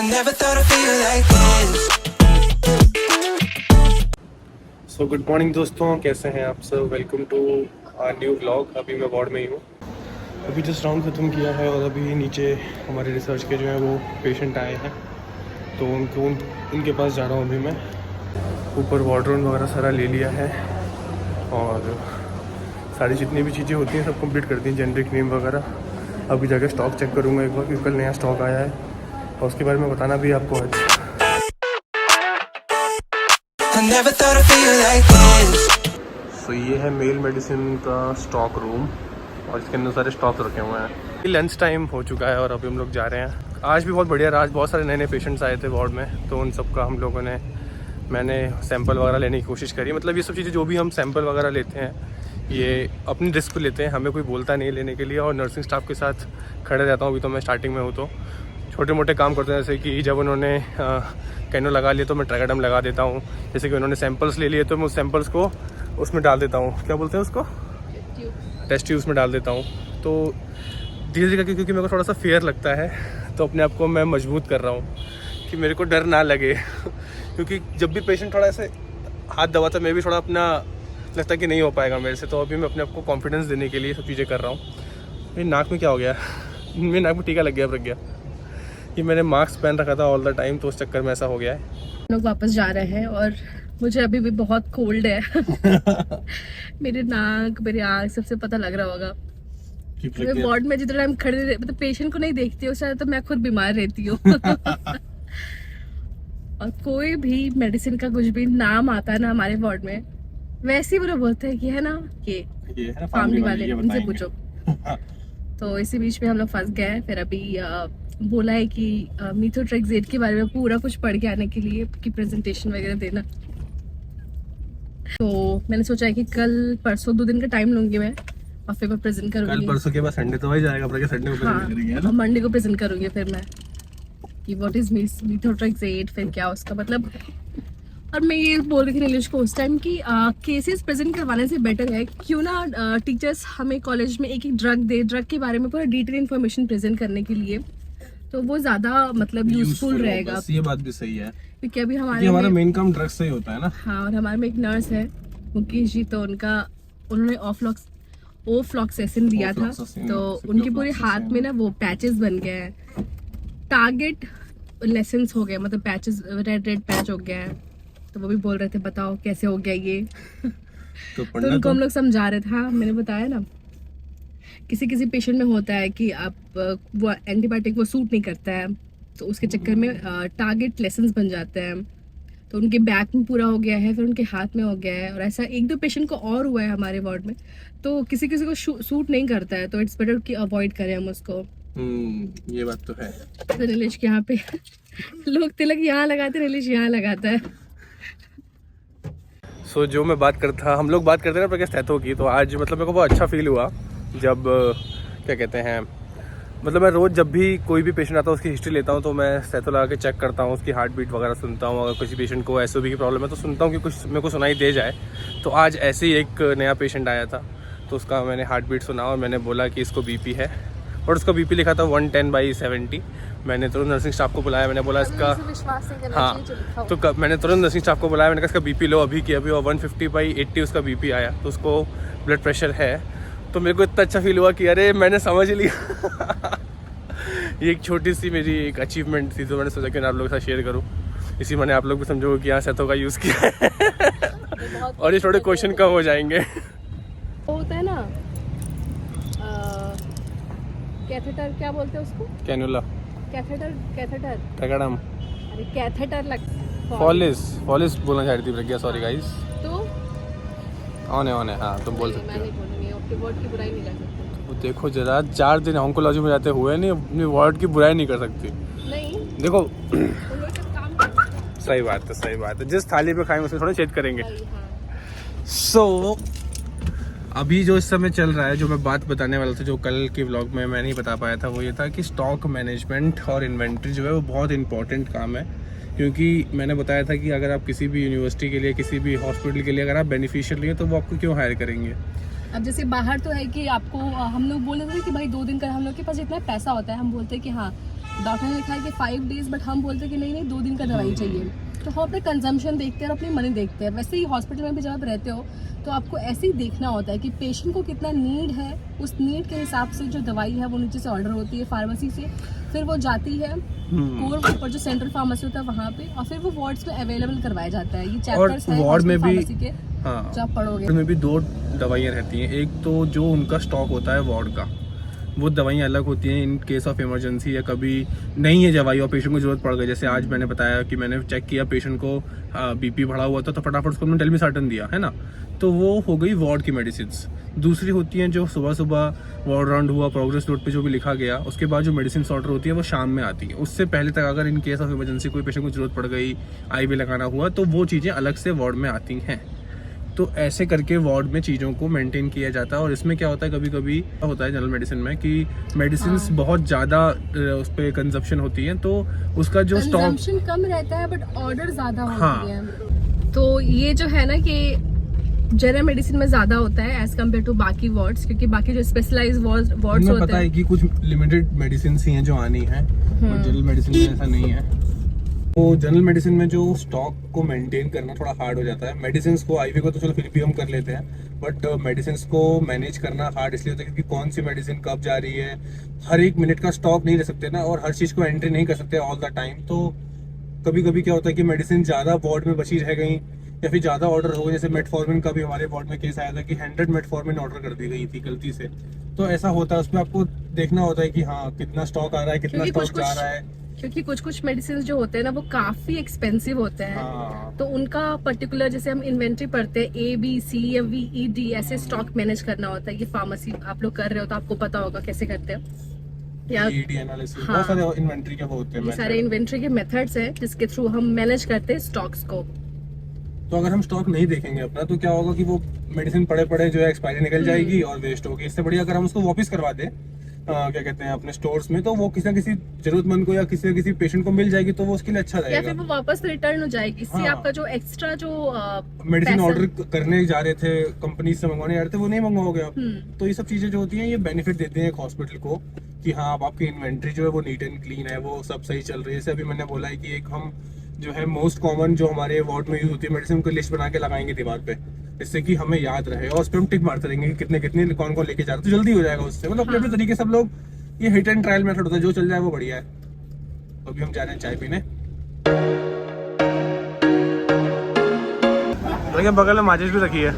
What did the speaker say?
So good morning दोस्तों, कैसे हैं आप सब। Welcome to new vlog. अभी मैं वार्ड में ही हूँ। अभी जस्ट राउंड ख़त्म किया है और अभी नीचे हमारे रिसर्च के जो है वो पेशेंट आए हैं, तो उनके पास जा रहा हूँ अभी मैं। ऊपर वार्डरोब वगैरह सारा ले लिया है और सारी जितनी भी चीज़ें होती हैं सब कंप्लीट कर दी, जेनरिक नेम वगैरह। अभी जाकर स्टॉक चेक करूँगा एक बार, क्योंकि कल नया स्टॉक आया है और उसके बारे में बताना भी आपको आज। तो ये है मेल मेडिसिन का स्टॉक रूम और इसके अंदर सारे स्टॉक रखे हुए हैं। लंच टाइम हो चुका है और अभी हम लोग जा रहे हैं। आज भी बहुत बढ़िया रहा, आज बहुत सारे नए नए पेशेंट्स आए थे वार्ड में, तो उन सब का हम लोगों ने मैंने सैंपल वगैरह लेने की कोशिश करी। मतलब ये सब चीज़ें जो भी हम सैंपल वगैरह लेते हैं ये अपनी रिस्क पे लेते हैं, हमें कोई बोलता नहीं लेने के लिए, और नर्सिंग स्टाफ के साथ खड़े रहता हूँ। अभी तो मैं स्टार्टिंग में हूँ, तो छोटे मोटे काम करते हैं, जैसे कि जब उन्होंने कैनो लगा लिया तो मैं ट्राइकोडर्म लगा देता हूँ। जैसे कि उन्होंने सैंपल्स ले लिए तो मैं उस सैंपल्स को उसमें डाल देता हूँ, क्या बोलते हैं उसको, टेस्ट ट्यूब्स में डाल देता हूँ। तो धीरे धीरे करके, क्योंकि मेरे को थोड़ा सा फेयर लगता है, तो अपने आप को मैं मजबूत कर रहा हूँ कि मेरे को डर ना लगे क्योंकि जब भी पेशेंट थोड़ा ऐसे हाथ दबाता मैं भी थोड़ा अपना लगता है कि नहीं हो पाएगा मेरे से, तो अभी मैं अपने आप को कॉन्फिडेंस देने के लिए सब चीज़ें कर रहा हूँ। मेरी नाक में क्या हो गया मेरी नाक में टीका लग गया प्रज्ञा, कि मैंने मास्क पहन रखा था ऑल द टाइम, तो उस चक्कर में ऐसा हो गया है। लोग वापस जा रहे हैं और मुझे अभी भी बहुत कोल्ड है मेरे नाक, मेरी आँख सबसे पता लग रहा होगा। मैं वार्ड में जितना टाइम खड़े मतलब पेशेंट को नहीं देखती हूँ शायद, तो मैं खुद बीमार रहती हूँ और कोई भी मेडिसिन का कुछ भी नाम आता है ना हमारे वार्ड में, वैसे ही वो बोलते हैं कि है ना ये है ना फैमिली वाले, उनसे पूछो तो इसी बीच में हम लोग फंस गए। फिर अभी बोला है कि मीथोट्रेक्सेट के बारे में पूरा कुछ पढ़ के आने के लिए की प्रेजेंटेशन वगैरह देना। तो मैंने सोचा है कि कल परसों 2 दिन का टाइम लूंगी मैं और फिर मैं प्रेजेंट करूंगी। कल परसों के बाद संडे तो वही जाएगा, पर संडे को प्रेजेंट करेंगे ना, मंडे को प्रेजेंट करूंगी फिर मैं कि व्हाट इज मीथोट्रेक्सेट, फिर क्या उसका मतलब। और मैं ये बोल रही थी नीलेश को उस टाइम कि केसेस प्रेजेंट करवाने से बेटर है क्यों ना टीचर्स हमें कॉलेज में एक ड्रग दे, ड्रग के बारे में पूरा डिटेल इन्फॉर्मेशन प्रेजेंट करने के लिए, तो वो ज्यादा मतलब यूजफुल रहेगा। ये बात भी सही है, क्योंकि अभी हमारा मेन काम ड्रग्स से ही होता है ना। हाँ, और हमारे में एक नर्स है मुकेश जी, तो उन्होंने ओफ्लॉक्सेसिन दिया था, तो उनके पूरे हाथ में ना वो पैचेस बन गए हैं, टारगेट लेसेंस हो गए, मतलब पैचेस रेड पैच हो गया है। तो वो भी बोल रहे थे बताओ कैसे हो गया ये तो उनको हम लोग समझा रहे थे। हाँ, मैंने बताया ना, किसी किसी पेशेंट में होता है कि आप वो एंटीबायोटिक वो सूट नहीं करता है, तो उसके चक्कर में टारगेट लेसेंस बन जाते हैं। तो उनके बैक में पूरा हो गया है, फिर उनके हाथ में हो गया है, और ऐसा 1-2 पेशेंट को और हुआ है हमारे वार्ड में। तो किसी किसी को सूट नहीं करता है, तो इट्स बेटर कि अवॉइड करें हम उसको। ये बात तो है। तो नीलेश के यहाँ पे लोग तिलक यहाँ लगाते, नीलेश यहाँ लगाता है। सो जो मैं बात करता, हम लोग बात करते हैं ना प्रज्ञा स्थैथो की, तो आज मतलब मेरे को बहुत अच्छा फील हुआ जब क्या कहते हैं, मतलब मैं रोज़ जब भी कोई भी पेशेंट आता है उसकी हिस्ट्री लेता हूँ, तो मैं स्थैथो लगा के चेक करता हूँ, उसकी हार्ट बीट वगैरह सुनता हूँ। अगर किसी पेशेंट को एसओबी की प्रॉब्लम है तो सुनता हूँ कि कुछ मेरे को सुनाई दे जाए। तो आज ऐसे ही एक नया पेशेंट आया था, तो उसका मैंने हार्ट बीट सुना और मैंने बोला कि इसको बीपी है, और उसका बीपी लिखा था 110/70। मैंने तुरंत नर्सिंग स्टाफ को बुलाया, मैंने बोला इसका हाँ, तो मैंने तुरंत नर्सिंग स्टाफ को बुलाया, मैंने कहा इसका बीपी लो अभी की अभी, और 150/80 उसका बीपी आया, तो उसको ब्लड प्रेशर है। तो मेरे को इतना अच्छा फील हुआ कि अरे मैंने समझ लिया ये एक छोटी सी मेरी एक अचीवमेंट थी, तो मैंने सोचा कि मैं आप लोगों के साथ शेयर करूँ, इसी मैंने आप लोग भी समझोगे कि यहाँ स्थैथो का यूज़ किया है और ये थोड़े क्वेश्चन कम हो जाएंगे। होता है ना कैथेटर, क्या बोलते हैं उसको, कैनुला, कैथेटर ट्राइकोडर्म, अरे कैथेटर लग फॉलिस बोलना चाह रही थी प्रज्ञा, सॉरी गाइस। तो ऑन है हाँ, तुम बोल सकते हो। मैं नहीं बोलूंगी, आपके वर्ड की बुराई नहीं कर सकती। तो देखो जरा, 4 दिन ऑन्कोलॉजी में जाते हुए नहीं अपनी वर्ड की बुराई नहीं कर सकती। नहीं देखो काम करते, सही बात है, जिस थाली पे खाएंगे उसमें थोड़ा छेद करेंगे। हाँ। सो अभी जो इस समय चल रहा है, जो मैं बात बताने वाला था, जो कल के व्लॉग में मैं नहीं बता पाया था, वो ये था कि स्टॉक मैनेजमेंट और इन्वेंट्री जो है वो बहुत इंपॉर्टेंट काम है। क्योंकि मैंने बताया था कि अगर आप किसी भी यूनिवर्सिटी के लिए, किसी भी हॉस्पिटल के लिए अगर आप बेनिफिशियल हैं, तो वो आपको क्यों हायर करेंगे। अब जैसे बाहर तो है कि आपको हम लोग बोल रहे थे कि भाई 2 दिन का हम लोग के पास इतना पैसा होता है, हम बोलते हैं कि हाँ डॉक्टर ने लिखा है कि 5 डेज, बट हम बोलते हैं कि नहीं 2 दिन का दवाई चाहिए। तो हम अपने कंजम्पशन देखते हैं और अपनी मनी देखते हैं। वैसे ही हॉस्पिटल में भी जब आप रहते हो तो आपको ऐसे ही देखना होता है कि पेशेंट को कितना नीड है, उस नीड के हिसाब से जो दवाई है वो नीचे से ऑर्डर होती है फार्मेसी से, फिर वो जाती है कोर ऊपर जो सेंट्रल फार्मेसी होता है वहाँ पे, और फिर वो वार्ड्स में अवेलेबल करवाया जाता है। ये चैप्टर्स है वार्ड में भी फार्मेसी के, हाँ, जो आप पढ़ोगे। में भी 2 दवाइयाँ रहती हैं। एक तो जो उनका स्टॉक होता है वार्ड का, वो दवाइयाँ अलग होती हैं इन केस ऑफ इमरजेंसी, या कभी नहीं है दवाई और पेशेंट को जरूरत पड़ गई। जैसे आज मैंने बताया कि मैंने चेक किया पेशेंट को बीपी बढ़ा हुआ था, तो फटाफट उसको मैंने टेलमिसार्टन दिया, है ना। तो वो हो गई वार्ड की मेडिसिन। दूसरी होती हैं जो सुबह सुबह वार्ड राउंड हुआ, प्रोग्रेस नोट पे जो भी लिखा गया, उसके बाद जो मेडिसिन ऑर्डर होती है वो शाम में आती है। उससे पहले तक अगर इन केस ऑफ इमरजेंसी कोई पेशेंट को जरूरत पड़ गई, IV लगाना हुआ, तो वो चीज़ें अलग से वार्ड में आती हैं। तो ऐसे करके वार्ड में चीज़ों को मेंटेन किया जाता है। और इसमें क्या होता है, कभी कभी होता है जनरल मेडिसिन में कि मेडिसिन बहुत ज़्यादा उस पर कंजप्शन होती है, तो उसका जो स्टॉक कंजम्पशन कम रहता है बट ऑर्डर ज़्यादा होती है। तो ये जो है ना कि जनरल मेडिसिन में ज़्यादा होता है एज कम्पेयर टू बाकी वार्ड्स, क्योंकि बाकी जो स्पेशलाइज वार्ड्स होते हैं, पता है कि कुछ लिमिटेड मेडिसिन ही हैं जो आनी है, जनरल मेडिसिन में ऐसा नहीं है। तो जनरल मेडिसिन में जो स्टॉक को मेंटेन करना थोड़ा हार्ड हो जाता है। मेडिसिन को, IV को तो चलो फिर भी हम कर लेते हैं, बट मेडिसिन को मैनेज करना हार्ड इसलिए होता है क्योंकि कौन सी मेडिसिन कब जा रही है, हर एक मिनट का स्टॉक नहीं रख सकते ना, और हर चीज़ को एंट्री नहीं कर सकते ऑल द टाइम। तो कभी कभी क्या होता है कि मेडिसिन ज़्यादा वार्ड में बची रह गई, या फिर ज़्यादा ऑर्डर हो गए। जैसे मेटफॉर्मिन का भी हमारे वार्ड में केस आया था कि 100 मेटफॉर्मिन ऑर्डर कर दी गई थी गलती से। तो ऐसा होता है, उसमें आपको देखना होता है कि हाँ कितना स्टॉक आ रहा है, कितना स्टॉक जा रहा है, क्योंकि कुछ मेडिसिन जो होते हैं ना वो काफी एक्सपेंसिव होते हैं। हाँ। तो उनका पर्टिकुलर, जैसे हम इन्वेंट्री पढ़ते हैं ABCVED, ऐसे स्टॉक मैनेज करना होता है। ये फार्मेसी आप लोग कर रहे हो तो आपको पता होगा कैसे करते हैं, या एनालिसिस, बहुत सारे इन्वेंट्री के होते हैं। ये सारे इन्वेंट्री के मेथड्स हैं जिसके थ्रू हम मैनेज करते हैं स्टॉक्स को। तो अगर हम स्टॉक नहीं देखेंगे अपना, तो क्या होगा कि वो मेडिसिन पड़े जो है एक्सपायरी निकल जाएगी और वेस्ट होगी। इससे बढ़िया अगर हम उसको वापस करवा दें क्या कहते हैं अपने स्टोर्स में, तो वो किसी ना किसी जरूरतमंद को या किसी न किसी पेशेंट को मिल जाएगी, तो वो उसके लिए अच्छा रहेगा, या फिर वो वापस रिटर्न हो जाएगी। इससे आपका जो एक्स्ट्रा जो मेडिसिन ऑर्डर करने जा रहे थे, कंपनी से मंगवाने जा रहे थे, वो नहीं मंगवाओगे आप। तो ये सब चीजें जो होती हैं ये बेनिफिट देते हैं हॉस्पिटल को कि हाँ अब आपकी इन्वेंट्री जो है वो नीट एंड क्लीन है, वो सब सही चल रही है। जैसे अभी मैंने बोला है कि एक हम जो है मोस्ट कॉमन जो हमारे वार्ड में यूज होती है मेडिसिन, की लिस्ट बना के लगाएंगे दीवार पे, जिससे कि हमें याद रहे, और उस पर हम टिक मारते रहेंगे कि कितने कितने कौन कौन लेके जा रहे, तो जल्दी हो जाएगा उससे। मतलब अपने अपने तरीके से सब लोग, ये हिट एंड ट्रायल मेथड होता है, जो चल जाए वो बढ़िया है। तो अभी हम जा रहे हैं चाय पीने। देखिए बगल में माचिस भी रखी है।